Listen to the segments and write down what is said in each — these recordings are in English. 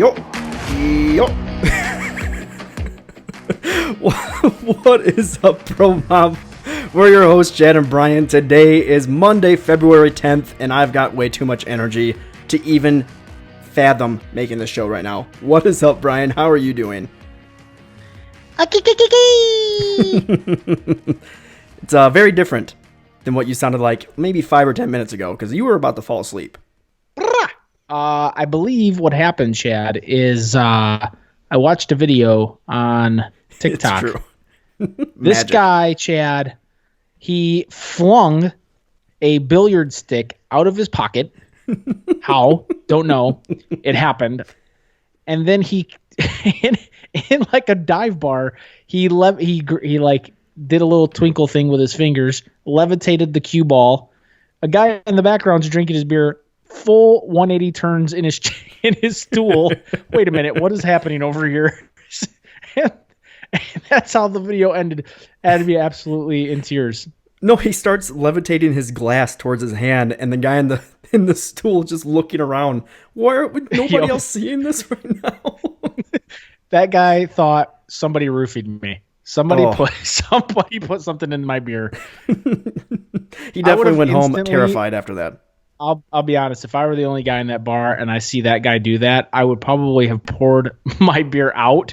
Yo. Yo. What is up, Bro Mob? We're your hosts, Chad and Brian. Today is Monday, February 10th, and I've got way too much energy to even fathom making this show right now. What is up, Brian? How are you doing? It's very different than what you sounded like maybe 5 or 10 minutes ago, because you were about to fall asleep. I believe what happened, Chad, is I watched a video on TikTok. It's true. This guy, Chad, he flung a billiard stick out of his pocket. How? Don't know. It happened. And then he, in like a dive bar, he like did a little twinkle thing with his fingers, levitated the cue ball. A guy in the background's drinking his beer. Full 180 turns in his stool. Wait a minute, what is happening over here? and that's how the video ended. I had to be absolutely in tears. No, he starts levitating his glass towards his hand, and the guy in the stool just looking around. Why are nobody else seeing this right now? That guy thought somebody roofied me. Somebody put something in my beer. He definitely went home terrified after that. I'll be honest. If I were the only guy in that bar and I see that guy do that, I would probably have poured my beer out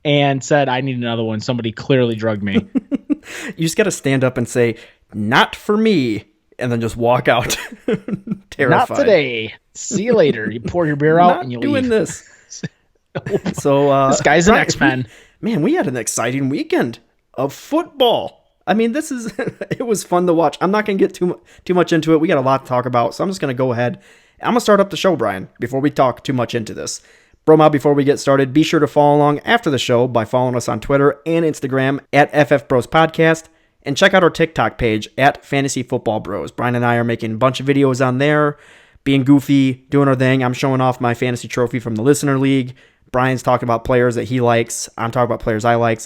and said, I need another one. Somebody clearly drugged me. You just got to stand up and say, not for me, and then just walk out. Terrified. Not today. See you later. You pour your beer out and you leave. Not doing this. So this guy's an X-Men. Man, we had an exciting weekend of football. I mean, it was fun to watch. I'm not going to get too much into it. We got a lot to talk about, so I'm just going to go ahead. I'm going to start up the show, Brian, before we talk too much into this. Broma, before we get started, be sure to follow along after the show by following us on Twitter and Instagram at FF Bros Podcast, and check out our TikTok page at Fantasy Football Bros. Brian and I are making a bunch of videos on there, being goofy, doing our thing. I'm showing off my fantasy trophy from the Listener League. Brian's talking about players that he likes. I'm talking about players I like.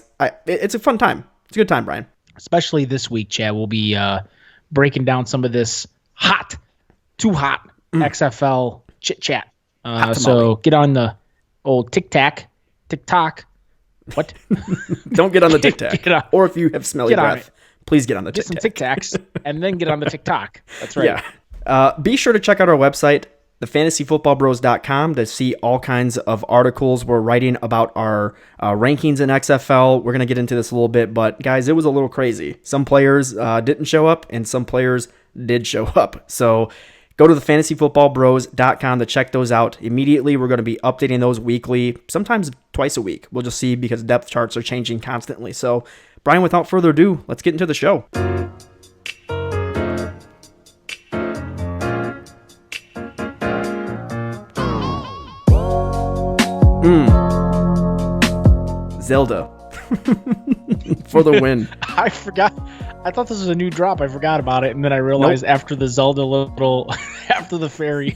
It's a fun time. It's a good time, Brian. Especially this week, Chad, we'll be breaking down some of this too hot XFL chit-chat. So get on the old TikTok. What? Don't get on the TikTok. Or if you have smelly breath, please get on the TikTok. Get some TikToks and then get on the TikTok. That's right. Yeah. Be sure to check out our website, thefantasyfootballbros.com, to see all kinds of articles we're writing about our rankings in XFL. We're going to get into this a little bit, but guys, it was a little crazy. Some players didn't show up and some players did show up. So go to thefantasyfootballbros.com to check those out. Immediately, we're going to be updating those weekly, sometimes twice a week. We'll just see, because depth charts are changing constantly. So, Brian, without further ado, let's get into the show. Zelda for the win. I forgot. I thought this was a new drop. I forgot about it, and then I realized after the Zelda after the fairy.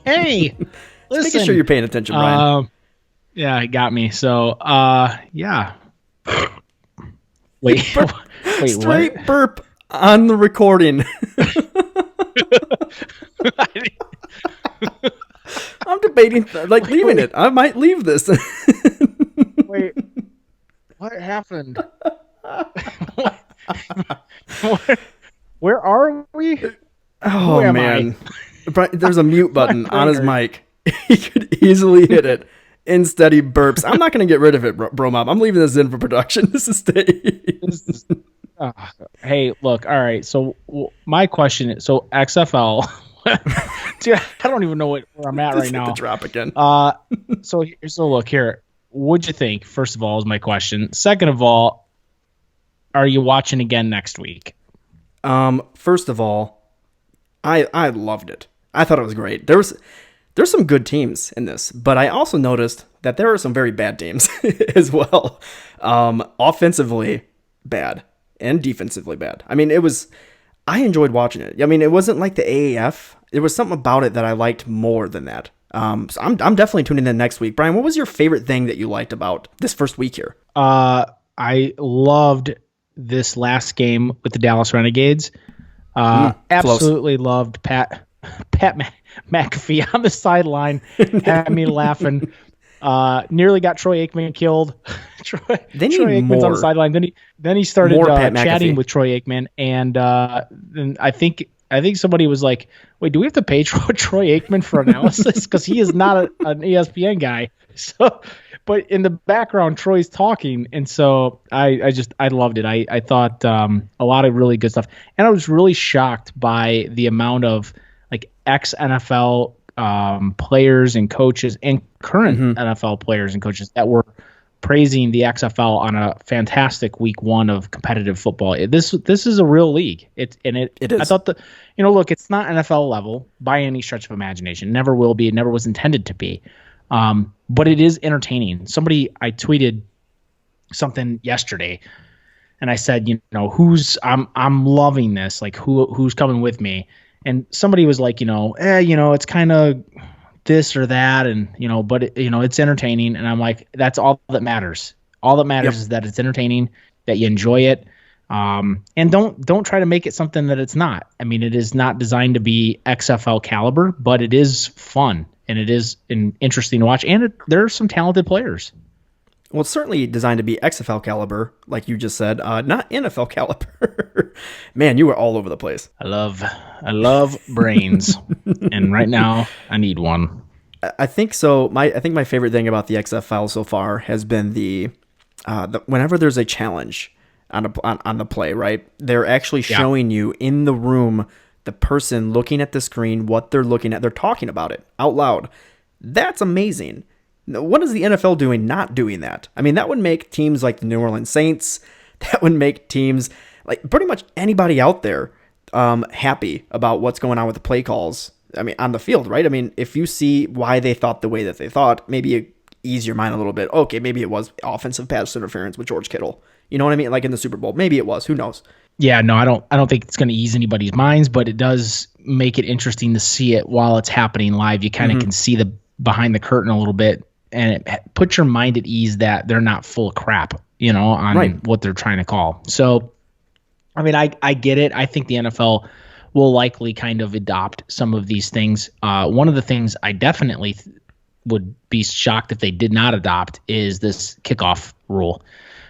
Hey, listen. Making sure you're paying attention, Brian. Yeah, it got me. So, yeah. Wait, straight what? burp on the recording. I'm debating, leaving it. I might leave this. Wait, what happened? Where are we? Oh, man. There's a mute button on his mic. He could easily hit it. Instead, he burps. I'm not going to get rid of it, bro mob. I'm leaving this in for production. This is stays. Hey, look. All right. So my question is, so XFL. Dude, I don't even know where I'm at right now. The drop again. So look here. What'd you think? First of all, is my question. Second of all, are you watching again next week? First of all, I loved it. I thought it was great. There's some good teams in this, but I also noticed that there are some very bad teams as well. Offensively bad and defensively bad. I mean, I enjoyed watching it. I mean, it wasn't like the AAF. There was something about it that I liked more than that. So I'm definitely tuning in next week. Brian, what was your favorite thing that you liked about this first week here? I loved this last game with the Dallas Renegades. Absolutely loved Pat Pat McAfee on the sideline had me laughing. Nearly got Troy Aikman killed. Troy Aikman's more, on the sideline. Then he started chatting with Troy Aikman, and then I think somebody was like, "Wait, do we have to pay Troy Aikman for analysis? Because he is not an ESPN guy." So, but in the background, Troy's talking, and so I loved it. I thought a lot of really good stuff, and I was really shocked by the amount of like ex-NFL players and coaches and current NFL players and coaches that were praising the XFL on a fantastic week 1 of competitive football. This is a real league. It is. I thought look, it's not NFL level by any stretch of imagination. Never will be. It never was intended to be. But it is entertaining. I tweeted something yesterday, and I said, I'm loving this. Like who's coming with me? And somebody was like, it's kind of this or that, and but it's entertaining. And I'm like, that's all that matters. All that matters is that it's entertaining, that you enjoy it, and don't try to make it something that it's not. I mean, it is not designed to be XFL caliber, but it is fun and it is interesting to watch. And there are some talented players. Well, it's certainly designed to be XFL caliber, like you just said, not NFL caliber. Man, you were all over the place. I love brains, and right now I need one. I think so. I think my favorite thing about the XFL so far has been the whenever there's a challenge on the play, right? They're actually showing you in the room the person looking at the screen, what they're looking at. They're talking about it out loud. That's amazing. What is the NFL doing not doing that? I mean, that would make teams like the New Orleans Saints, that would make teams like pretty much anybody out there happy about what's going on with the play calls. I mean, on the field, right? I mean, if you see why they thought the way that they thought, maybe you ease your mind a little bit. Okay, maybe it was offensive pass interference with George Kittle. You know what I mean? Like in the Super Bowl. Maybe it was. Who knows? Yeah, no, I don't think it's going to ease anybody's minds, but it does make it interesting to see it while it's happening live. You kind of can see the behind the curtain a little bit, and it puts your mind at ease that they're not full of crap, on what they're trying to call. So, I mean, I get it. I think the NFL will likely kind of adopt some of these things. One of the things I definitely would be shocked if they did not adopt is this kickoff rule.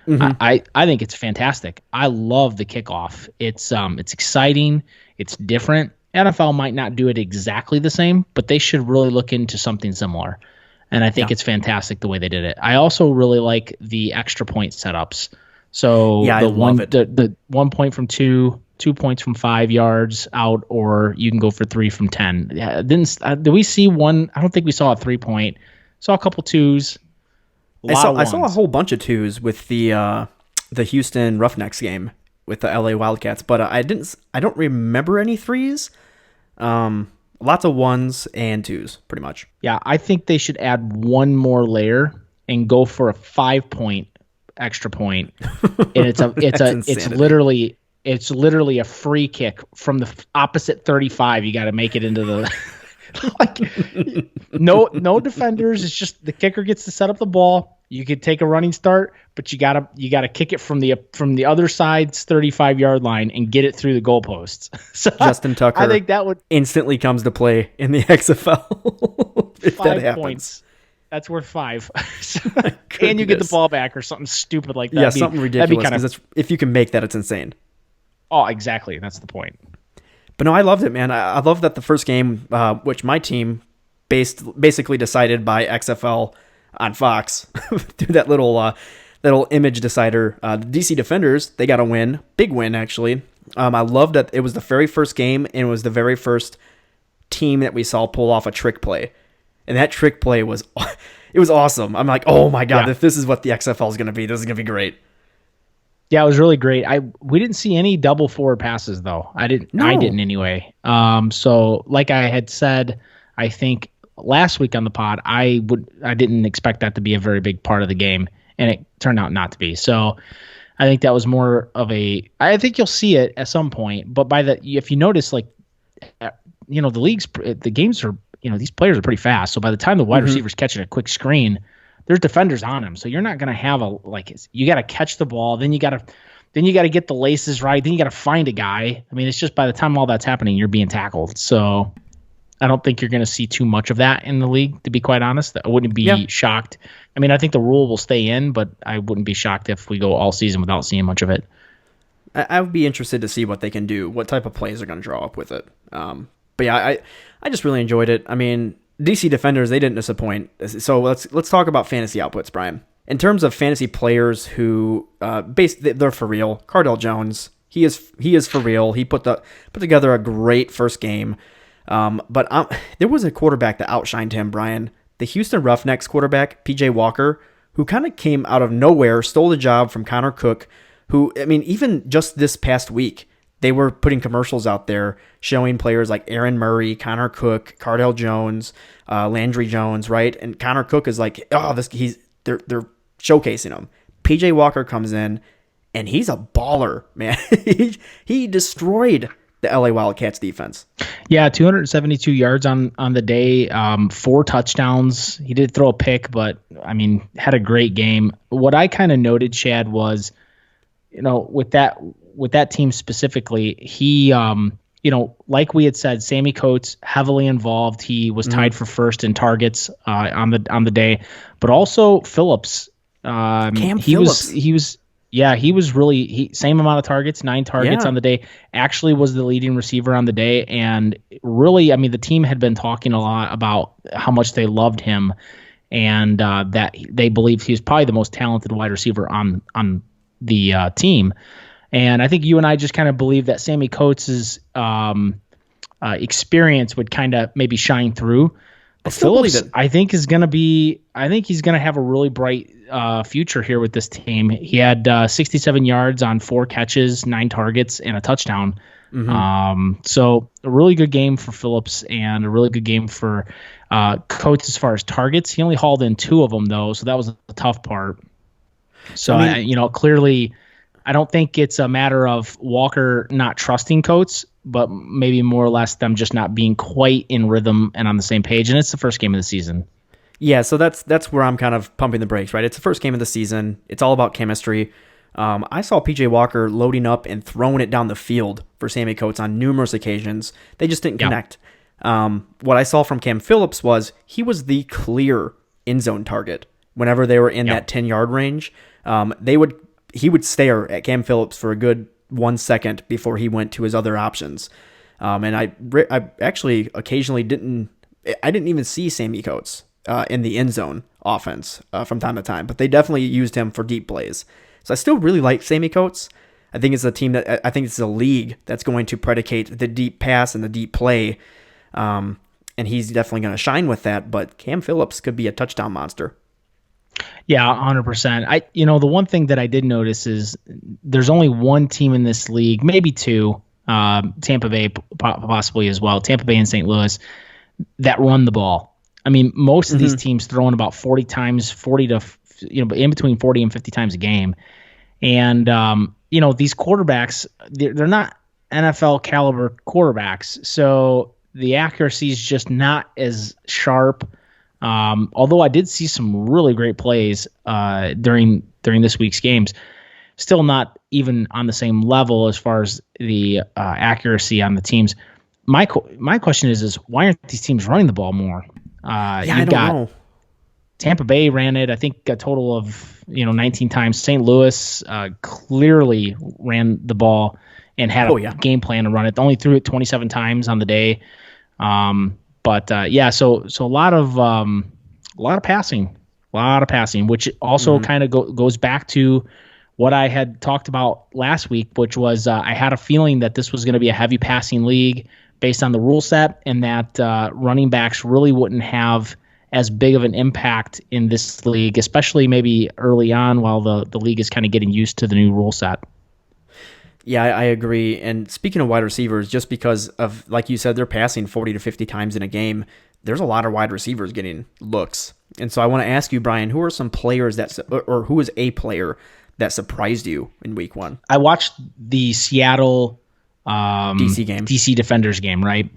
I think it's fantastic. I love the kickoff. It's exciting. It's different. NFL might not do it exactly the same, but they should really look into something similar. And I think it's fantastic the way they did it. I also really like the extra point setups. So the 1 point from 2 points from 5 yards out, or you can go for 3 from 10. Yeah, did we see one? I don't think we saw a 3-point. Saw a couple 2s. I saw a whole bunch of 2s with the Houston Roughnecks game with the LA Wildcats, but I don't remember any 3s. Lots of 1s and 2s, pretty much. Yeah, I think they should add one more layer and go for a 5-point extra point. And it's literally a free kick from the opposite 35. You got to make it into the no defenders. It's just the kicker gets to set up the ball. You could take a running start, but you gotta kick it from the other side's 35-yard line and get it through the goalposts. So Justin Tucker, I think that would instantly comes to play in the XFL if that happens. Points. That's worth 5. And you get the ball back or something stupid like that. Yeah, something ridiculous. Because if you can make that, it's insane. Oh, exactly. That's the point. But no, I loved it, man. I love that the first game, which my team basically decided by XFL on Fox through that little image decider. The DC Defenders, they got a win, big win actually. I loved that it was the very first game and it was the very first team that we saw pull off a trick play, and that trick play was awesome. I'm like, oh my god, if this is what the XFL is going to be, this is going to be great. Yeah, it was really great. We didn't see any double forward passes though. I didn't anyway. So like I had said, I think last week on the pod, I didn't expect that to be a very big part of the game, and it turned out not to be. So I think that was more of I think you'll see it at some point, but if you notice, like, the games are, these players are pretty fast. So by the time the wide receivers catching a quick screen, there's defenders on them. So you're not going to have you got to catch the ball. Then you got to get the laces right. Then you got to find a guy. I mean, it's just by the time all that's happening, you're being tackled. So I don't think you're going to see too much of that in the league, to be quite honest. I wouldn't be shocked. I mean, I think the rule will stay in, but I wouldn't be shocked if we go all season without seeing much of it. I would be interested to see what they can do, what type of plays they're going to draw up with it. But yeah, I just really enjoyed it. I mean, DC Defenders, they didn't disappoint. So let's talk about fantasy outputs, Brian. In terms of fantasy players who they're for real. Cardell Jones, he is for real. He put together a great first game. But there was a quarterback that outshined him, Brian. The Houston Roughnecks quarterback, PJ Walker, who kind of came out of nowhere, stole the job from Connor Cook, who, I mean, even just this past week, they were putting commercials out there showing players like Aaron Murray, Connor Cook, Cardell Jones, Landry Jones, right? And Connor Cook is like, they're showcasing him. PJ Walker comes in, and he's a baller, man. he destroyed the LA Wildcats defense. Yeah, 272 yards on the day, 4 touchdowns. He did throw a pick, but I mean, had a great game. What I kind of noted, Chad, was, with that team specifically, he, like we had said, Sammy Coates heavily involved. He was tied for first in targets on the day, but also Phillips. Phillips. He was really same amount of targets, 9 targets on the day. Actually, was the leading receiver on the day, and really, I mean, the team had been talking a lot about how much they loved him, and that they believed he was probably the most talented wide receiver on the team. And I think you and I just kind of believe that Sammy Coates' experience would kind of maybe shine through. But Phillips, I think he's going to have a really bright future here with this team. He had 67 yards on 4 catches, 9 targets, and a touchdown. So a really good game for Phillips and a really good game for Coates as far as targets. He only hauled in 2 of them, though, so that was the tough part. So, clearly, I don't think it's a matter of Walker not trusting Coates, but maybe more or less them just not being quite in rhythm and on the same page. And it's the first game of the season. Yeah, so that's where I'm kind of pumping the brakes, right? It's the first game of the season. It's all about chemistry. I saw PJ Walker loading up and throwing it down the field for Sammy Coates on numerous occasions. They just didn't connect. What I saw from Cam Phillips was he was the clear end zone target. Whenever they were in that 10-yard range, he would stare at Cam Phillips for a good 1 second before he went to his other options. And I actually occasionally didn't even see Sammy Coates in the end zone offense from time to time, but they definitely used him for deep plays. So I still really like Sammy Coates. I think it's a league that's going to predicate the deep pass and the deep play. And he's definitely going to shine with that, but Cam Phillips could be a touchdown monster. Yeah, 100%. The one thing that I did notice is there's only one team in this league, maybe 2, Tampa Bay possibly as well, Tampa Bay and St. Louis, that run the ball. I mean, most of these teams throwing about 40 times, in between 40 and 50 times a game. And, these quarterbacks, they're not NFL caliber quarterbacks. So the accuracy is just not as sharp. Although I did see some really great plays during this week's games, still not even on the same level as far as the accuracy on the teams. My question is why aren't these teams running the ball more? I don't know. Tampa Bay ran it, I think, a total of 19 times. St. Louis clearly ran the ball and had a game plan to run it. They only threw it 27 times on the day. So a lot of passing, which also kind of goes back to what I had talked about last week, which was I had a feeling that this was going to be a heavy passing league based on the rule set, and that running backs really wouldn't have as big of an impact in this league, especially maybe early on while the league is kind of getting used to the new rule set. Yeah, I agree. And speaking of wide receivers, just because of, like you said, they're passing 40 to 50 times in a game, there's a lot of wide receivers getting looks. And so I want to ask you, Brian, who are some players or who is a player that surprised you in week 1? I watched the Seattle DC game. DC Defenders game, right?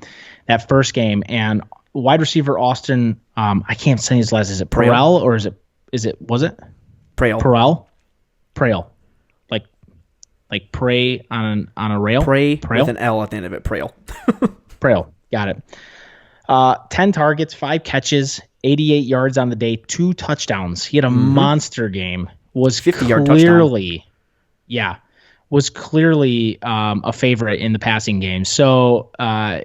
That first game. And wide receiver Austin, I can't say his last. Is it Perel or was it? Prale. Prale. Like pray on a rail? Pray with an L at the end of it. Prale. Prale. Got it. 10 targets, 5 catches, 88 yards on the day, 2 touchdowns. He had a monster game. Was 50-yard touchdown. Was clearly a favorite in the passing game. So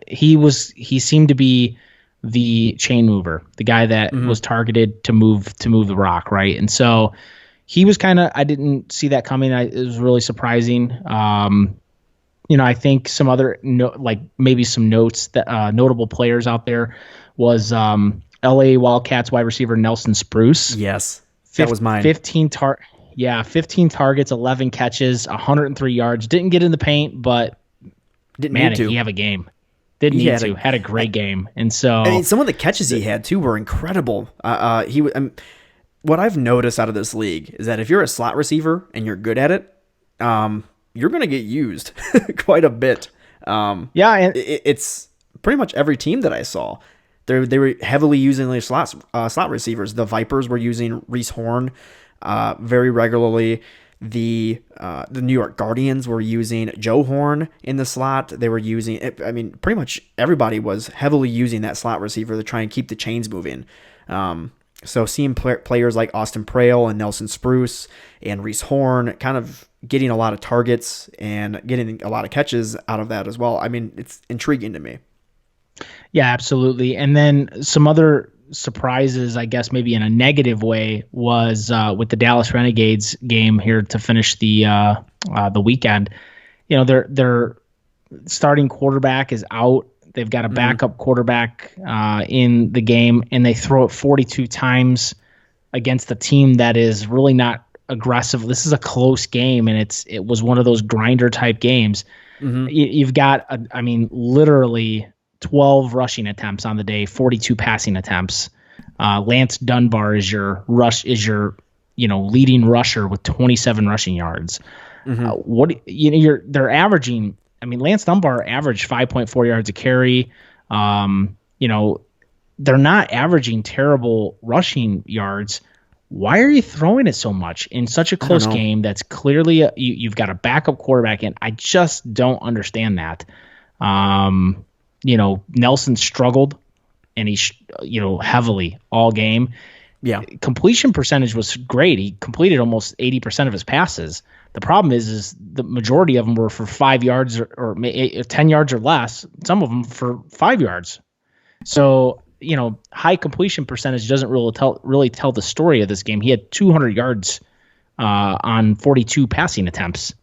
he seemed to be the chain mover, the guy that was targeted to move the rock, right? And so he was I didn't see that coming. It was really surprising. I think some other maybe some notes that notable players out there was LA Wildcats wide receiver Nelson Spruce. Yes, that was mine. 15 targets, 11 catches, 103 yards. Didn't get in the paint, but didn't need to. He have a game. Didn't need to. Had a great game, and so some of the catches he had too were incredible. What I've noticed out of this league is that if you're a slot receiver and you're good at it, you're going to get used quite a bit. It's pretty much every team that I saw. They were heavily using their slot receivers. The Vipers were using Reese Horn very regularly. The New York Guardians were using Joe Horn in the slot. They were using, pretty much everybody was heavily using that slot receiver to try and keep the chains moving. So seeing players like Austin Prale and Nelson Spruce and Reese Horn kind of getting a lot of targets and getting a lot of catches out of that as well. It's intriguing to me. Yeah, absolutely. And then some other surprises, I guess maybe in a negative way, was with the Dallas Renegades game here to finish the weekend. Their starting quarterback is out. They've got a backup quarterback in the game, and they throw it 42 times against a team that is really not aggressive. This is a close game, and it was one of those grinder type games. You've got literally 12 rushing attempts on the day, 42 passing attempts. Lance Dunbar is your leading rusher with 27 rushing yards. They're averaging. Lance Dunbar averaged 5.4 yards a carry. They're not averaging terrible rushing yards. Why are you throwing it so much in such a close game? That's clearly you've got a backup quarterback in. I just don't understand that. Nelson struggled, and he heavily all game. Yeah, completion percentage was great. He completed almost 80% of his passes. The problem is the majority of them were for 5 yards or 10 yards or less. Some of them for 5 yards. So high completion percentage doesn't really tell the story of this game. He had 200 yards on 42 passing attempts.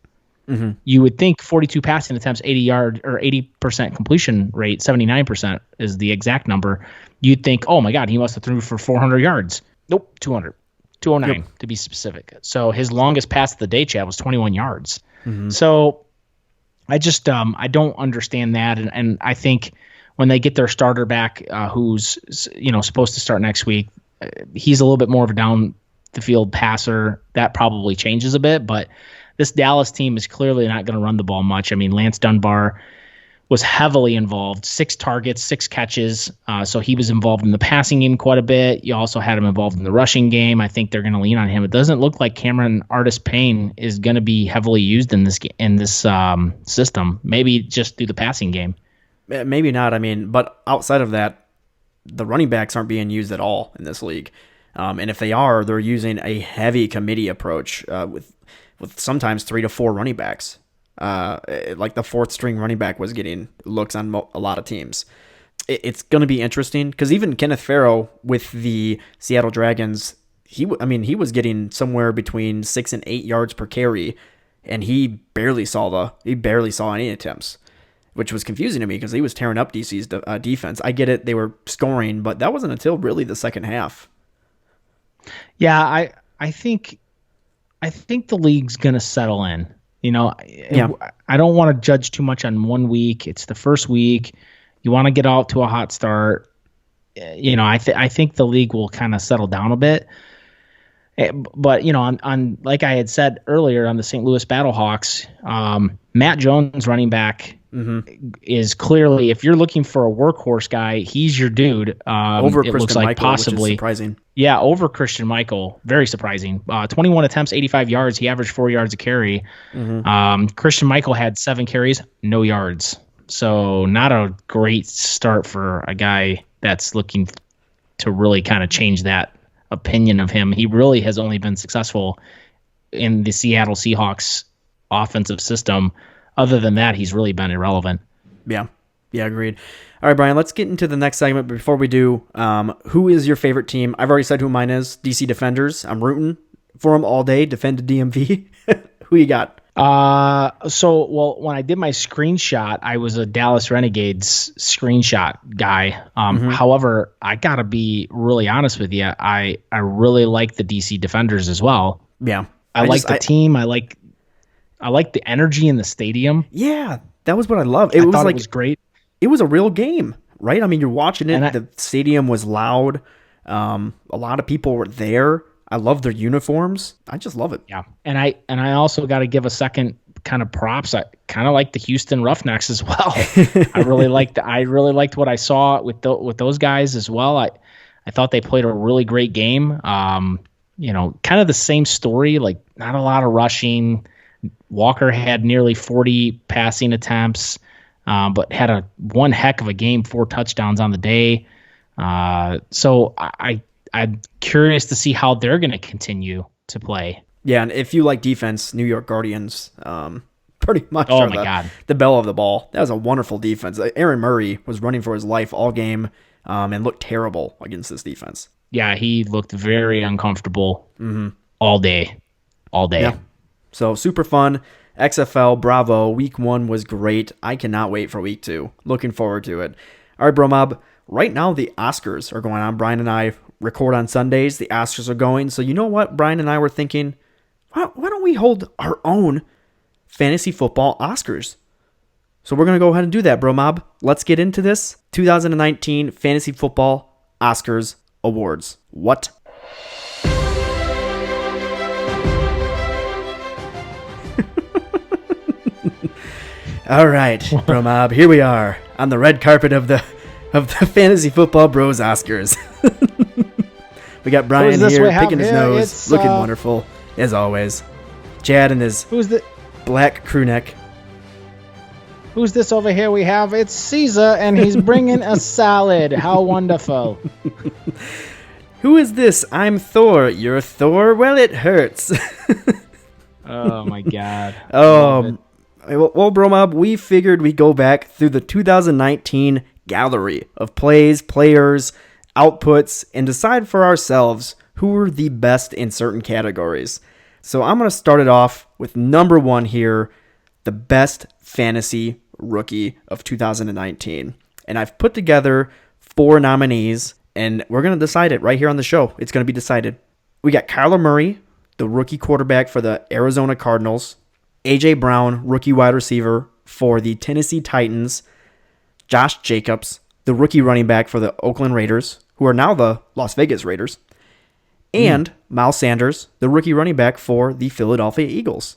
You would think 42 passing attempts, 80% completion rate, 79% is the exact number. You'd think, oh my God, he must have threw for 400 yards. Nope, 200. 209 to be specific. So his longest pass of the day, Chad, was 21 yards. So I just I don't understand that, and I think when they get their starter back, who's supposed to start next week, he's a little bit more of a down the field passer. That probably changes a bit, but this Dallas team is clearly not going to run the ball much. Lance Dunbar was heavily involved, 6 targets, 6 catches. So he was involved in the passing game quite a bit. You also had him involved in the rushing game. I think they're going to lean on him. It doesn't look like Cameron Artis-Payne is going to be heavily used in this system. Maybe just through the passing game. Maybe not. But outside of that, the running backs aren't being used at all in this league. And if they are, they're using a heavy committee approach with sometimes 3 to 4 running backs. Like the 4th string running back was getting looks on a lot of teams. It's going to be interesting because even Kenneth Farrow with the Seattle Dragons, he was getting somewhere between 6 and 8 yards per carry, and he barely saw any attempts, which was confusing to me because he was tearing up DC's defense. I get it, they were scoring, but that wasn't until really the second half. Yeah, I think the league's going to settle in. I don't want to judge too much on one week. It's the first week. You want to get out to a hot start. I think the league will kind of settle down a bit. But on like I had said earlier on the St. Louis Battlehawks, Matt Jones, running back, is clearly, if you're looking for a workhorse guy, he's your dude. Over it Christian looks like Michael, possibly, which is surprising. Yeah, over Christian Michael. Very surprising. 21 attempts, 85 yards. He averaged 4 yards a carry. Christian Michael had 7 carries, no yards. So not a great start for a guy that's looking to really kind of change that opinion of him. He really has only been successful in the Seattle Seahawks offensive system. Other than that, he's really been irrelevant. Yeah, agreed. All right, Brian, let's get into the next segment. Before we do, who is your favorite team? I've already said who mine is, DC Defenders. I'm rooting for them all day, defend the DMV. Who you got? When I did my screenshot, I was a Dallas Renegades screenshot guy. However, I gotta be really honest with you. I really like the DC Defenders as well. Yeah. I like the team. I like the energy in the stadium. Yeah, that was what I loved. It was great. It was a real game, right? I mean, you're watching it. The stadium was loud. A lot of people were there. I love their uniforms. I just love it. Yeah, and I also got to give a second kind of props. I kind of like the Houston Roughnecks as well. I really liked what I saw with those guys as well. I thought they played a really great game. Kind of the same story. Like not a lot of rushing. Walker had nearly 40 passing attempts, but had one heck of a game, 4 touchdowns on the day. So I'm curious to see how they're going to continue to play. Yeah, and if you like defense, New York Guardians pretty much the belle of the ball. That was a wonderful defense. Aaron Murray was running for his life all game and looked terrible against this defense. Yeah, he looked very uncomfortable all day. Yeah. So super fun. XFL, bravo. Week 1 was great. I cannot wait for week 2. Looking forward to it. All right, Bro Mob. Right now, the Oscars are going on. Brian and I record on Sundays. The Oscars are going. So you know what? Brian and I were thinking, why don't we hold our own fantasy football Oscars? So we're going to go ahead and do that, Bro Mob. Let's get into this. 2019 Fantasy Football Oscars Awards. What? All right, Bro Mob, here we are on the red carpet of the Fantasy Football Bros Oscars. We got Brian here picking his nose, looking wonderful as always. Chad and his black crew neck. Who's this over here we have? It's Caesar, and he's bringing a salad. How wonderful. Who is this? I'm Thor. You're Thor? Well, it hurts. Oh, my God. Well, Bro Mob, we figured we'd go back through the 2019 gallery of plays, players, outputs, and decide for ourselves who were the best in certain categories. So I'm going to start it off with number 1 here, the best fantasy rookie of 2019. And I've put together 4 nominees, and we're going to decide it right here on the show. It's going to be decided. We got Kyler Murray, the rookie quarterback for the Arizona Cardinals, A.J. Brown, rookie wide receiver for the Tennessee Titans, Josh Jacobs, the rookie running back for the Oakland Raiders, who are now the Las Vegas Raiders, and Miles Sanders, the rookie running back for the Philadelphia Eagles.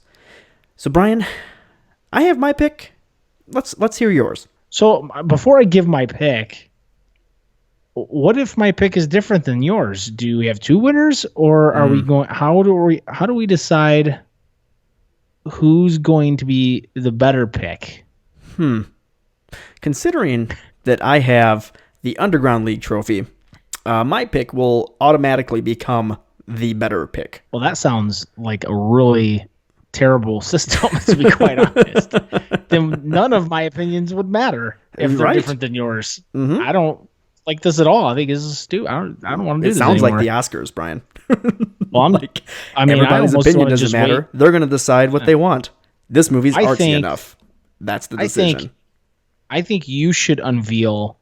So, Brian, I have my pick. Let's hear yours. So, before I give my pick, what if my pick is different than yours? Do we have 2 winners, or are we going? How do we decide who's going to be the better pick? Considering that I have the Underground League trophy, my pick will automatically become the better pick. Well, that sounds like a really terrible system, to be quite honest. Then none of my opinions would matter if they're different than yours. I don't like this at all. I think this is stupid. I don't want to do this anymore. It sounds like the Oscars, Brian. Well, everybody's opinion doesn't matter. They're going to decide what they want. This movie's artsy enough. That's the decision. I think you should unveil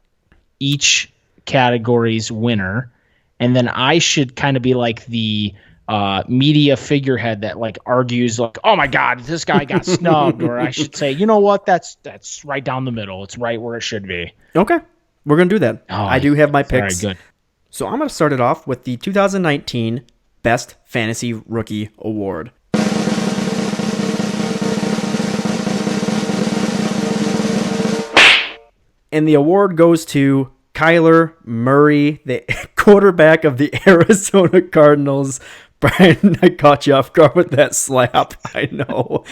each category's winner, and then I should kind of be like the media figurehead that like argues like, oh my God, this guy got snubbed, or I should say, you know what, that's right down the middle. It's right where it should be. Okay, we're gonna do that. I do have my picks. Very good. So I'm gonna start it off with the 2019 Best Fantasy Rookie Award. And the award goes to Kyler Murray, the quarterback of the Arizona Cardinals. Brian, I caught you off guard with that slap. I know.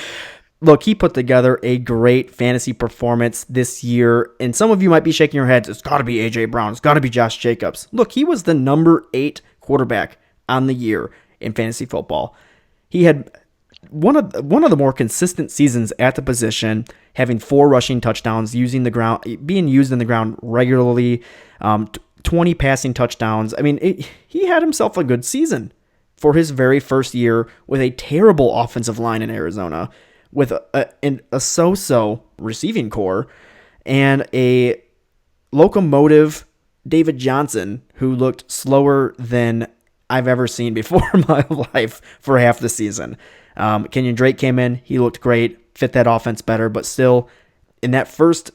look, he put together a great fantasy performance this year, and some of you might be shaking your heads. It's got to be A.J. Brown. It's got to be Josh Jacobs. Look, he was the number 8 quarterback on the year in fantasy football. He had one of the more consistent seasons at the position, having 4 rushing touchdowns, being used in the ground regularly, 20 passing touchdowns. I mean, he had himself a good season for his very first year with a terrible offensive line in Arizona, with a so-so receiving core, and a locomotive David Johnson who looked slower than I've ever seen before in my life for half the season. Kenyon Drake came in. He looked great, fit that offense better, but still, in that first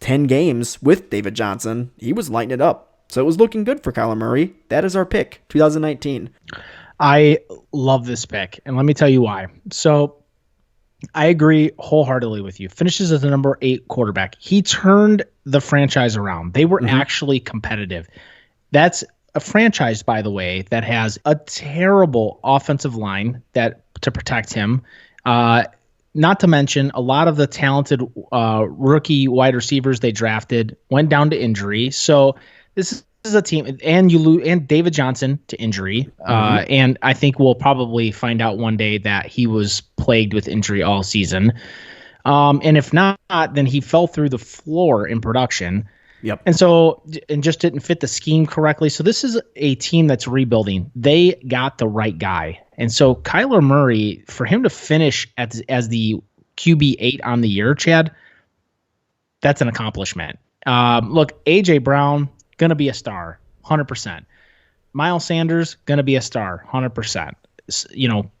10 games with David Johnson, he was lighting it up. So it was looking good for Kyler Murray. That is our pick, 2019. I love this pick, and let me tell you why. So I agree wholeheartedly with you. Finishes as the number 8 quarterback. He turned the franchise around. They were actually competitive. That's a franchise, by the way, that has a terrible offensive line to protect him. Not to mention a lot of the talented rookie wide receivers they drafted went down to injury. So this is a team, and David Johnson to injury. And I think we'll probably find out one day that he was plagued with injury all season. And if not, then he fell through the floor in production. Yep. And just didn't fit the scheme correctly. So this is a team that's rebuilding. They got the right guy. And so Kyler Murray, for him to finish as the QB8 on the year, Chad, that's an accomplishment. Look, A.J. Brown, going to be a star, 100%. Miles Sanders, going to be a star, 100%.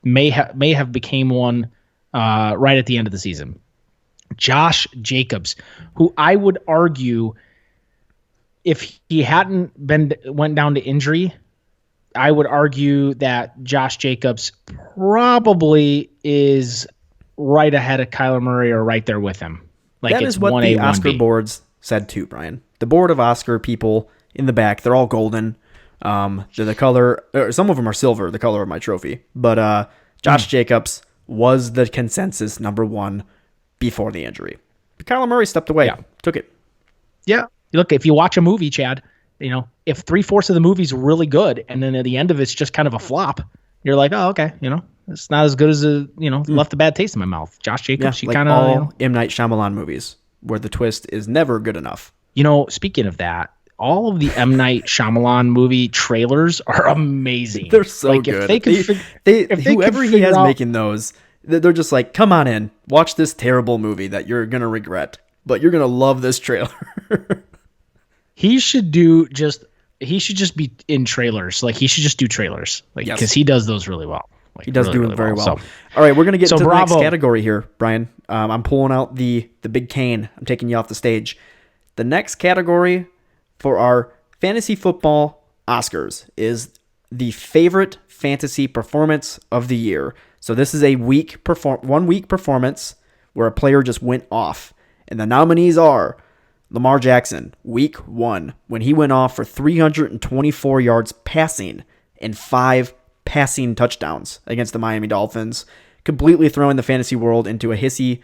May have became one right at the end of the season. Josh Jacobs, who I would argue, if he hadn't went down to injury, I would argue that Josh Jacobs probably is right ahead of Kyler Murray or right there with him. Like, that is what the Oscar boards said too, Brian. The board of Oscar people in the back, they're all golden. They're the color, or some of them are silver, the color of my trophy. But Josh Jacobs was the consensus number 1 before the injury. But Kyler Murray stepped away, took it. Yeah. Look, if you watch a movie, Chad, if 3/4 of the movie's really good and then at the end of it's just kind of a flop, you're like, oh, okay, it's not as good as left a bad taste in my mouth. Josh Jacobs, like kind of M. Night Shyamalan movies where the twist is never good enough. Speaking of that, all of the M. Night Shyamalan movie trailers are amazing. They're so good. Whoever he has making those, they're just like, come on in, watch this terrible movie that you're gonna regret, but you're gonna love this trailer. He should just be in trailers. Like, he should just do trailers, because he does those really well. He does do it very well. So, all right, we're gonna get to the next category here, Brian. I'm pulling out the big cane. I'm taking you off the stage. The next category for our fantasy football Oscars is the favorite fantasy performance of the year. So this is a 1 week performance where a player just went off, and the nominees are Lamar Jackson, week 1, when he went off for 324 yards passing and 5 passing touchdowns against the Miami Dolphins, completely throwing the fantasy world into a hissy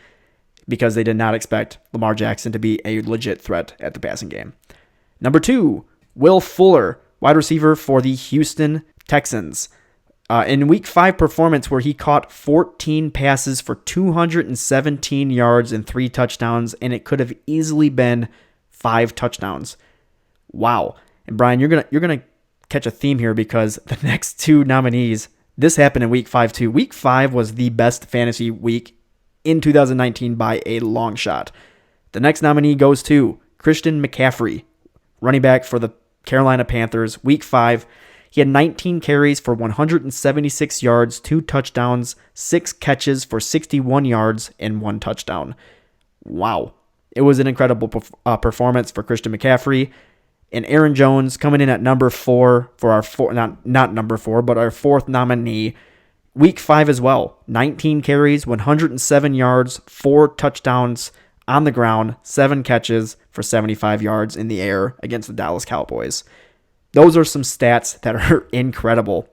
because they did not expect Lamar Jackson to be a legit threat at the passing game. Number 2, Will Fuller, wide receiver for the Houston Texans. In week 5 performance where he caught 14 passes for 217 yards and 3 touchdowns, and it could have easily been 5 touchdowns. Wow. And Brian, you're gonna catch a theme here because the next 2 nominees, this happened in week 5 too. Week 5 was the best fantasy week in 2019 by a long shot. The next nominee goes to Christian McCaffrey, running back for the Carolina Panthers. Week 5, he had 19 carries for 176 yards, 2 touchdowns, 6 catches for 61 yards, and 1 touchdown. Wow. It was an incredible performance for Christian McCaffrey. And Aaron Jones coming in at number 4 for our not number 4, but our 4th nominee. Week 5 as well. 19 carries, 107 yards, 4 touchdowns on the ground, 7 catches for 75 yards in the air against the Dallas Cowboys. Those are some stats that are incredible.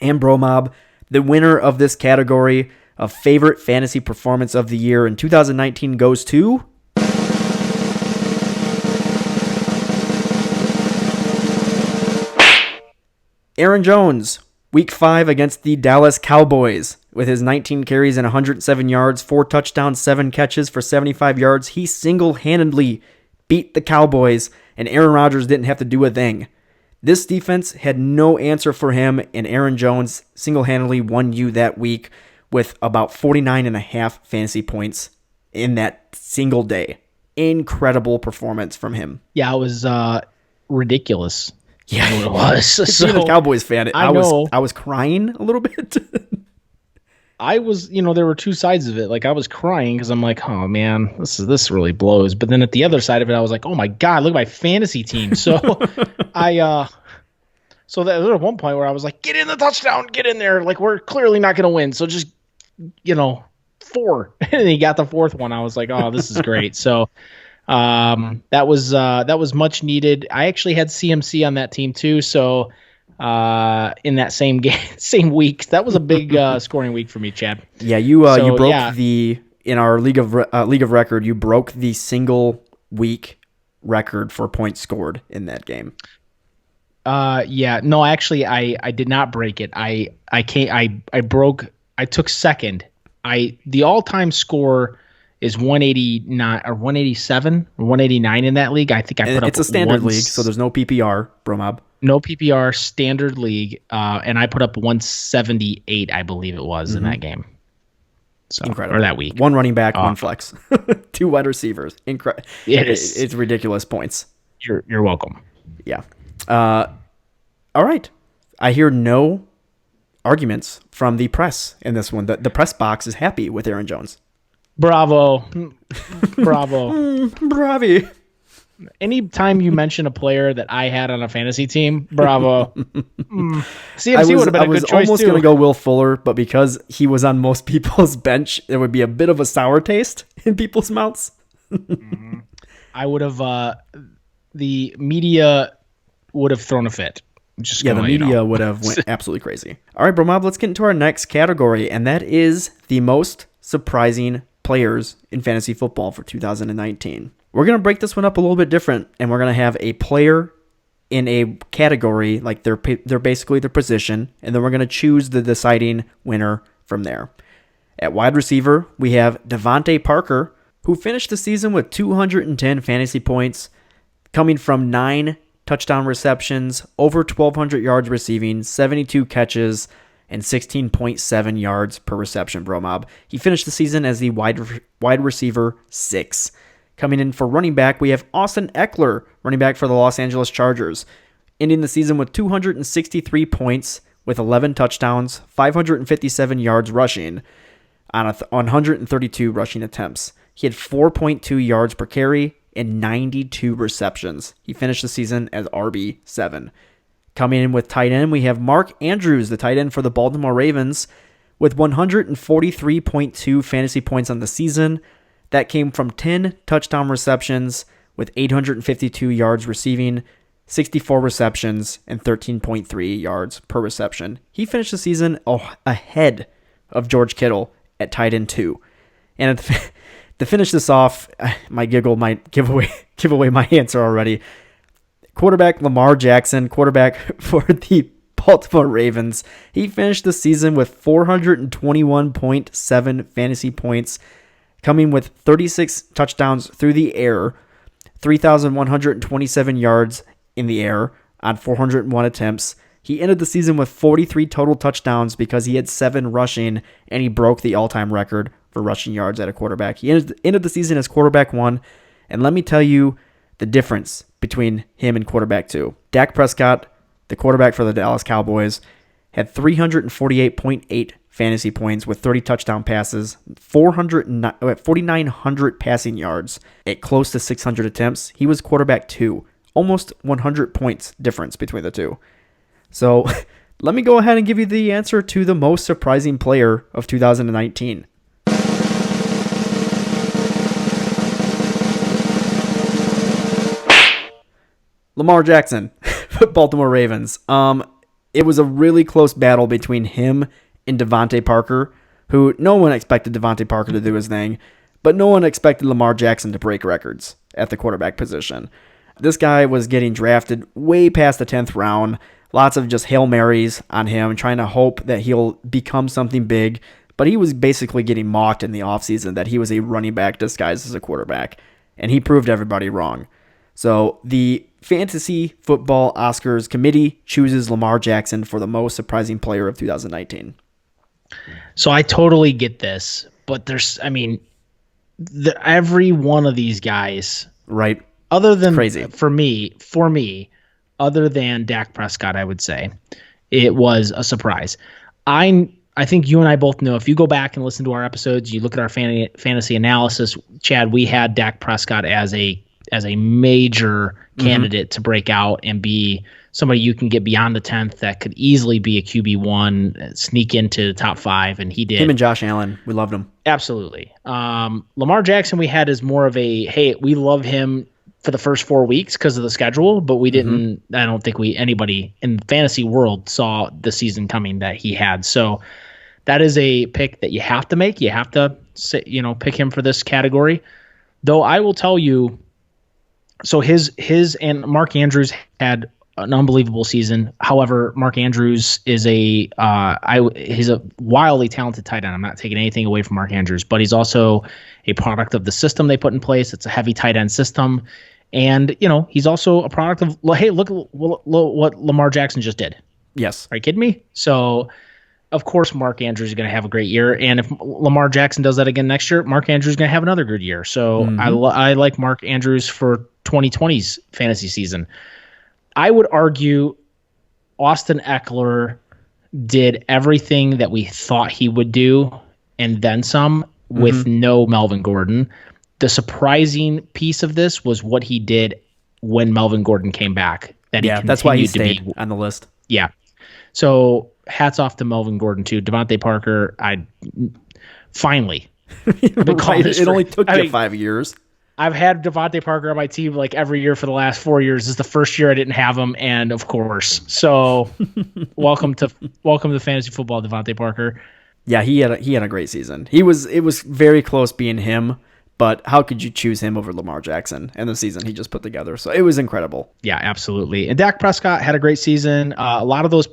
And Bromob, the winner of this category, A favorite fantasy performance of the year in 2019 goes to... Aaron Jones, Week 5 against the Dallas Cowboys. With his 19 carries and 107 yards, 4 touchdowns, 7 catches for 75 yards, he single-handedly beat the Cowboys, and Aaron Rodgers didn't have to do a thing. This defense had no answer for him, and Aaron Jones single-handedly won you that week with about 49.5 fantasy points in that single day. Incredible performance from him. Yeah, it was ridiculous. Yeah, it was. So, being a Cowboys fan, I know. was crying a little bit. I was, there were two sides of it. Like I was crying because I'm like, oh man, this really blows. But then at the other side of it, I was like, oh my god, look at my fantasy team. So so there was one point where I was like, get in the touchdown, get in there. Like we're clearly not going to win, so just 4. And he got the 4th one. I was like, oh, this is great. So that was much needed. I actually had CMC on that team too. So in that same game, same week, that was a big scoring week for me, Chad. Yeah, you broke in our league of record. You broke the single week record for points scored in that game. Yeah, no, actually, I did not break it. I took second. The all-time score is 189 or 187 or 189 in that league. I think I put up. It's a standard league, so there's no PPR, Bromob. No PPR, standard league, and I put up 178, I believe it was, in that game. So, incredible. Or that week. 1 running back, 1 flex, 2 wide receivers. Incredible. It's ridiculous points. You're welcome. Yeah. All right. I hear no arguments from the press in this one. The press box is happy with Aaron Jones. Bravo. Bravo. Bravi. Anytime you mention a player that I had on a fantasy team, bravo. CMC would have been a good choice, too. I was almost going to go Will Fuller, but because he was on most people's bench, there would be a bit of a sour taste in people's mouths. I would have... the media would have thrown a fit. The media would have went absolutely crazy. All right, Bromob, let's get into our next category, and that is the most surprising players in fantasy football for 2019. We're going to break this one up a little bit different, and we're going to have a player in a category, like they're basically their position, and then we're going to choose the deciding winner from there. At wide receiver, we have Devontae Parker, who finished the season with 210 fantasy points, coming from 9 touchdown receptions, over 1,200 yards receiving, 72 catches, and 16.7 yards per reception, Bromob. He finished the season as the wide receiver 6. Coming in for running back, we have Austin Eckler, running back for the Los Angeles Chargers, ending the season with 263 points with 11 touchdowns, 557 yards rushing on 132 rushing attempts. He had 4.2 yards per carry and 92 receptions. He finished the season as RB7. Coming in with tight end, we have Mark Andrews, the tight end for the Baltimore Ravens, with 143.2 fantasy points on the season. That came from 10 touchdown receptions with 852 yards receiving, 64 receptions, and 13.3 yards per reception. He finished the season ahead of George Kittle at tight end 2. And to finish this off, my giggle might give away my answer already. Quarterback Lamar Jackson, quarterback for the Baltimore Ravens. He finished the season with 421.7 fantasy points, coming with 36 touchdowns through the air, 3,127 yards in the air on 401 attempts. He ended the season with 43 total touchdowns because he had 7 rushing, and he broke the all-time record for rushing yards at a quarterback. He ended the season as quarterback 1, and let me tell you the difference between him and quarterback 2. Dak Prescott, the quarterback for the Dallas Cowboys, had 348.8 fantasy points with 30 touchdown passes, 4,900 passing yards at close to 600 attempts. He was quarterback 2, almost 100 points difference between the two. So let me go ahead and give you the answer to the most surprising player of 2019. Lamar Jackson, Baltimore Ravens. It was a really close battle between him and Devontae Parker, who no one expected Devontae Parker to do his thing, but no one expected Lamar Jackson to break records at the quarterback position. This guy was getting drafted way past the 10th round. Lots of just Hail Marys on him, trying to hope that he'll become something big. But he was basically getting mocked in the offseason that he was a running back disguised as a quarterback. And he proved everybody wrong. So the Fantasy Football Oscars Committee chooses Lamar Jackson for the most surprising player of 2019. So I totally get this. But every one of these guys, right? Other than crazy for me, other than Dak Prescott, I would say it was a surprise. I think you and I both know, if you go back and listen to our episodes, you look at our fantasy analysis, Chad, we had Dak Prescott as a major candidate to break out and be somebody you can get beyond the 10th that could easily be a QB1, sneak into the top 5, and he did. Him and Josh Allen, we loved him. Absolutely. Lamar Jackson we had as more of a, hey, we love him for the first 4 weeks because of the schedule, but we didn't, I don't think anybody in the fantasy world saw the season coming that he had. So that is a pick that you have to make. You have to, pick him for this category. Though I will tell you, so his and Mark Andrews had an unbelievable season. However, Mark Andrews is he's a wildly talented tight end. I'm not taking anything away from Mark Andrews, but he's also a product of the system they put in place. It's a heavy tight end system. And, he's also a product of, hey, look what Lamar Jackson just did. Yes. Are you kidding me? So, of course, Mark Andrews is going to have a great year. And if Lamar Jackson does that again next year, Mark Andrews is going to have another good year. So I like Mark Andrews for 2020's fantasy season. I would argue Austin Eckler did everything that we thought he would do and then some with no Melvin Gordon. The surprising piece of this was what he did when Melvin Gordon came back. That's why he stayed on the list. Yeah. So hats off to Melvin Gordon too. Devontae Parker, finally. It only took you 5 years. I've had Devontae Parker on my team like every year for the last 4 years. This is the first year I didn't have him, and of course. So welcome to fantasy football, Devontae Parker. Yeah, he had a great season. It was very close being him, but how could you choose him over Lamar Jackson and the season he just put together? So it was incredible. Yeah, absolutely. And Dak Prescott had a great season. A lot of those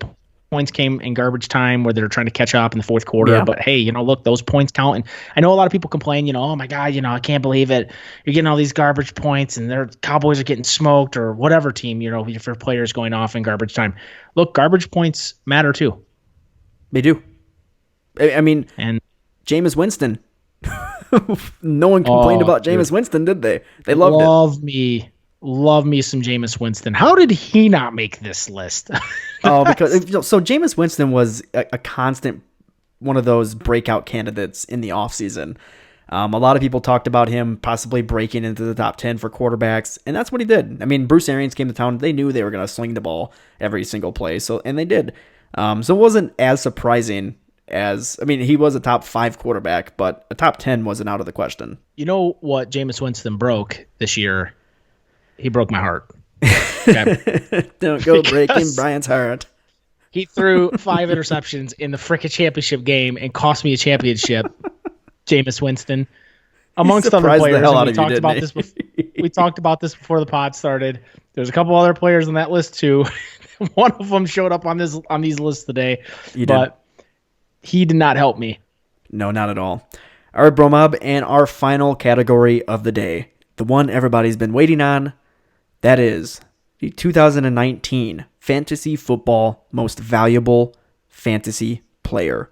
points came in garbage time where they're trying to catch up in the fourth quarter. Yeah. But hey, look, those points count. And I know a lot of people complain, oh my God, I can't believe it. You're getting all these garbage points and their Cowboys are getting smoked or whatever team, if your players going off in garbage time. Look, garbage points matter too. They do. I mean, and Jameis Winston. No one complained about Jameis Winston, did they? They loved it. Love me some Jameis Winston. How did he not make this list? Because Jameis Winston was a constant one of those breakout candidates in the offseason. A lot of people talked about him possibly breaking into the top 10 for quarterbacks, and that's what he did. I mean, Bruce Arians came to town. They knew they were going to sling the ball every single play, and they did. So it wasn't as surprising he was a top 5 quarterback, but a top 10 wasn't out of the question. You know what Jameis Winston broke this year? He broke my heart. Okay. Don't go breaking Brian's heart. He threw 5 interceptions in the frickin' championship game and cost me a championship. Jameis Winston, amongst other players. We talked about this before the pod started. There's a couple other players on that list too. One of them showed up on these lists today, but he did not help me. No, not at all. All right, Bromob, and our final category of the day, the one everybody's been waiting on, that is the 2019 Fantasy Football Most Valuable Fantasy Player.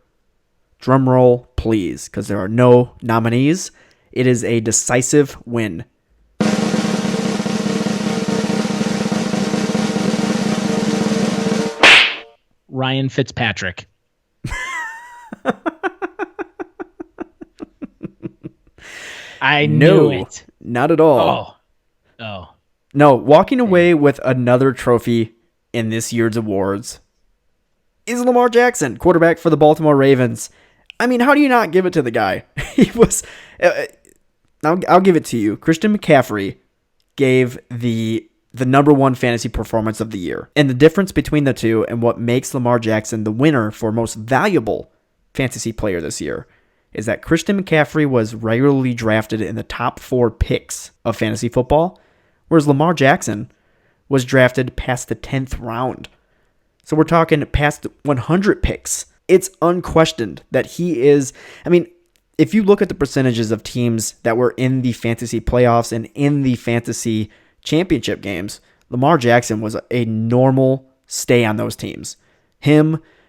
Drum roll, please, because there are no nominees. It is a decisive win. Ryan Fitzpatrick. I knew it. Not at all. Oh. No, walking away with another trophy in this year's awards is Lamar Jackson, quarterback for the Baltimore Ravens. I mean, how do you not give it to the guy? He was... I'll give it to you. Christian McCaffrey gave the number one fantasy performance of the year. And the difference between the two and what makes Lamar Jackson the winner for most valuable fantasy player this year is that Christian McCaffrey was regularly drafted in the top 4 picks of fantasy football, whereas Lamar Jackson was drafted past the 10th round. So we're talking past 100 picks. It's unquestioned that he is, if you look at the percentages of teams that were in the fantasy playoffs and in the fantasy championship games, Lamar Jackson was a normal stay on those teams.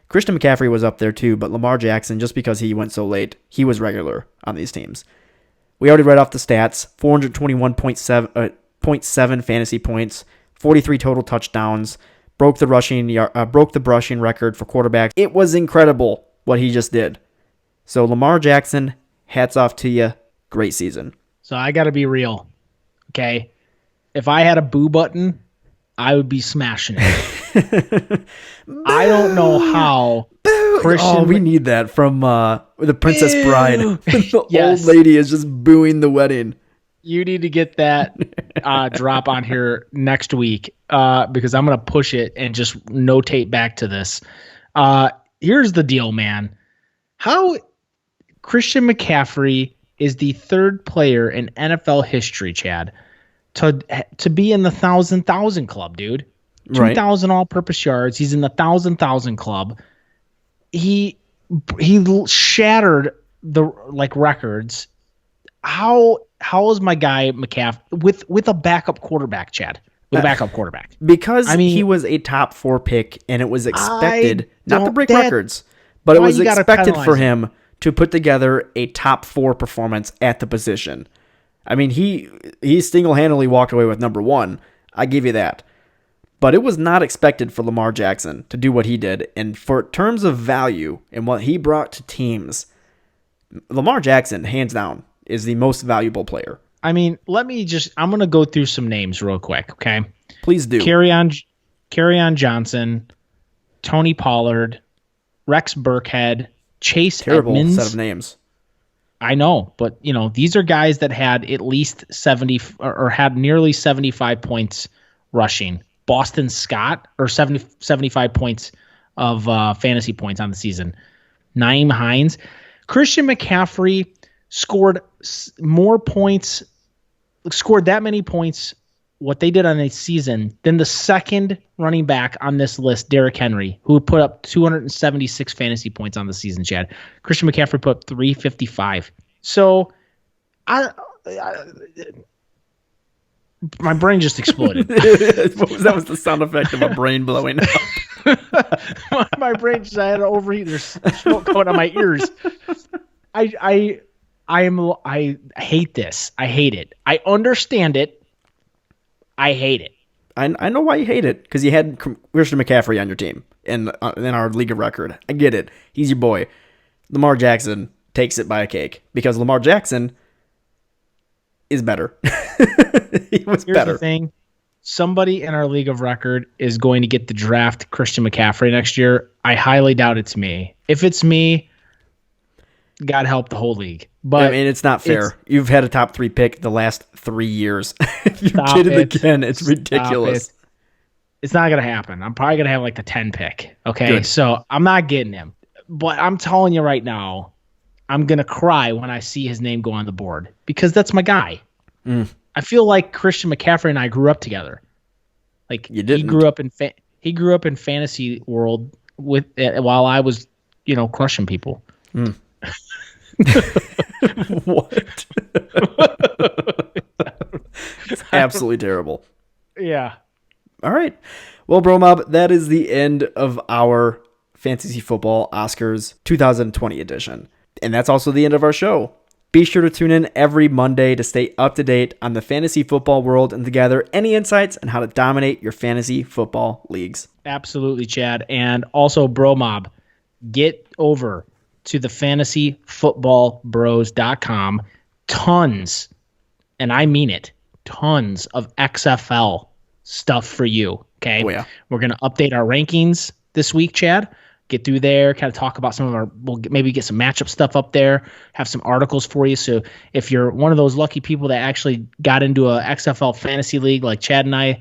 Christian McCaffrey was up there too, but Lamar Jackson, just because he went so late, he was regular on these teams. We already read off the stats: 421.7 fantasy points, 43 total touchdowns, broke the rushing record for quarterback. It was incredible what he just did. So Lamar Jackson, hats off to you. Great season. So I got to be real, okay? If I had a boo button, I would be smashing it. I don't know how Christian. We need that from The Princess Bride. The Yes. old lady is just booing the wedding. You need to get that drop on here next week because I'm going to push it and just notate back to this. Here's the deal, man. How Christian McCaffrey is the 3rd player in NFL history, Chad, to be in the 1,000 club, dude. 2,000 all-purpose yards. He's in the 1,000 club. He shattered the records. How is my guy McCaffrey with a backup quarterback, Chad? With a backup quarterback. Because he was a top 4 pick, and it was expected not to break records, but it was expected for him to put together a top 4 performance at the position. He single-handedly walked away with number 1. I give you that. But it was not expected for Lamar Jackson to do what he did. And for terms of value and what he brought to teams, Lamar Jackson, hands down, is the most valuable player. I'm going to go through some names real quick, okay? Please do. Kerryon Johnson, Tony Pollard, Rex Burkhead, Chase Terrible Edmonds. Set of names. I know, but these are guys that had at least 70 or had nearly 75 points rushing. Boston Scott, or 75 points of fantasy points on the season. Nyheim Hines. Christian McCaffrey scored that many points, what they did on a season, than the 2nd running back on this list, Derrick Henry, who put up 276 fantasy points on the season, Chad. Christian McCaffrey put up 355. So my brain just exploded. That was the sound effect of a brain blowing up. my brain just, I had to overheat. There's smoke coming out of my ears. I hate this. I hate it. I understand it. I hate it. I know why you hate it, because you had Christian McCaffrey on your team in our league of record. I get it. He's your boy. Lamar Jackson takes it by a cake, because Lamar Jackson is better. He was Here's better. The thing. Somebody in our league of record is going to get the draft Christian McCaffrey next year. I highly doubt it's me. If it's me, God help the whole league. But it's not fair. You've had a top 3 pick the last 3 years. If you get it again, it's ridiculous. It's not going to happen. I'm probably going to have the 10 pick. Okay. Good. So I'm not getting him. But I'm telling you right now, I'm going to cry when I see his name go on the board, because that's my guy. I feel like Christian McCaffrey and I grew up together. You didn't. He grew up in fantasy world while I was, crushing people. What? It's absolutely terrible. Yeah. All right. Well, Bro Mob, that is the end of our Fantasy Football Oscars 2020 edition. And that's also the end of our show. Be sure to tune in every Monday to stay up to date on the fantasy football world and to gather any insights on how to dominate your fantasy football leagues. Absolutely, Chad. And also, Bro Mob, get over to the fantasyfootballbros.com. Tons, and I mean it, tons of XFL stuff for you. Okay. Oh, yeah. We're going to update our rankings this week, Chad. Get through there, kind of talk about some of our, maybe get some matchup stuff up there, have some articles for you. So if you're one of those lucky people that actually got into a XFL fantasy league like Chad and I,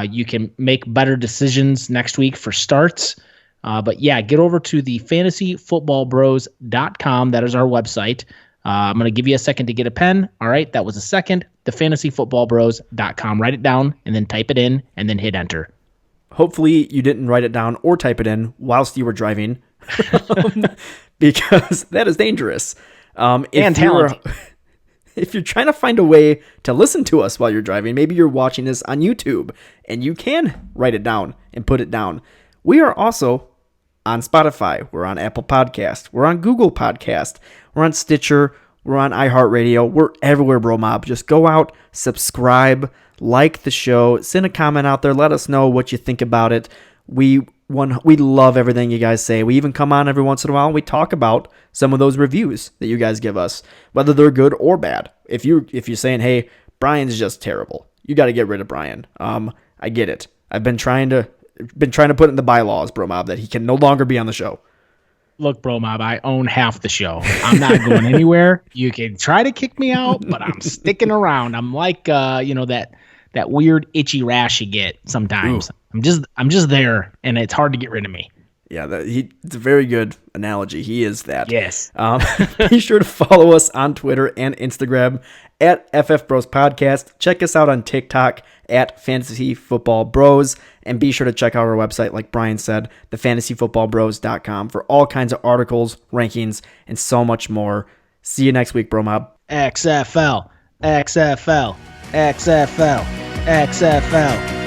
you can make better decisions next week for starts. But yeah, get over to the fantasyfootballbros.com. That is our website. I'm going to give you a second to get a pen. All right, that was a second. The fantasyfootballbros.com. Write it down and then type it in and then hit enter. Hopefully you didn't write it down or type it in whilst you were driving, because that is dangerous. And talented. If you're trying to find a way to listen to us while you're driving, maybe you're watching this on YouTube and you can write it down and put it down. We are also on Spotify. We're on Apple Podcast. We're on Google Podcast. We're on Stitcher. We're on iHeartRadio. We're everywhere, Bro Mob. Just go out, subscribe, like the show, send a comment out there. Let us know what you think about it. We love everything you guys say. We even come on every once in a while and we talk about some of those reviews that you guys give us, whether they're good or bad. If you're saying, hey, Brian's just terrible, you got to get rid of Brian. I get it. I've been trying to put in the bylaws, Bro Mob, that he can no longer be on the show. Look, Bro Mob, I own half the show. I'm not going anywhere. You can try to kick me out, but I'm sticking around. I'm like, that weird itchy rash you get sometimes. Ooh. I'm just there, and it's hard to get rid of me. Yeah, it's a very good analogy. He is that. Yes. Be sure to follow us on Twitter and Instagram at FF Bros Podcast. Check us out on TikTok at Fantasy Football Bros. And be sure to check out our website, like Brian said, thefantasyfootballbros.com, for all kinds of articles, rankings, and so much more. See you next week, Bro Mob. XFL, XFL, XFL, XFL.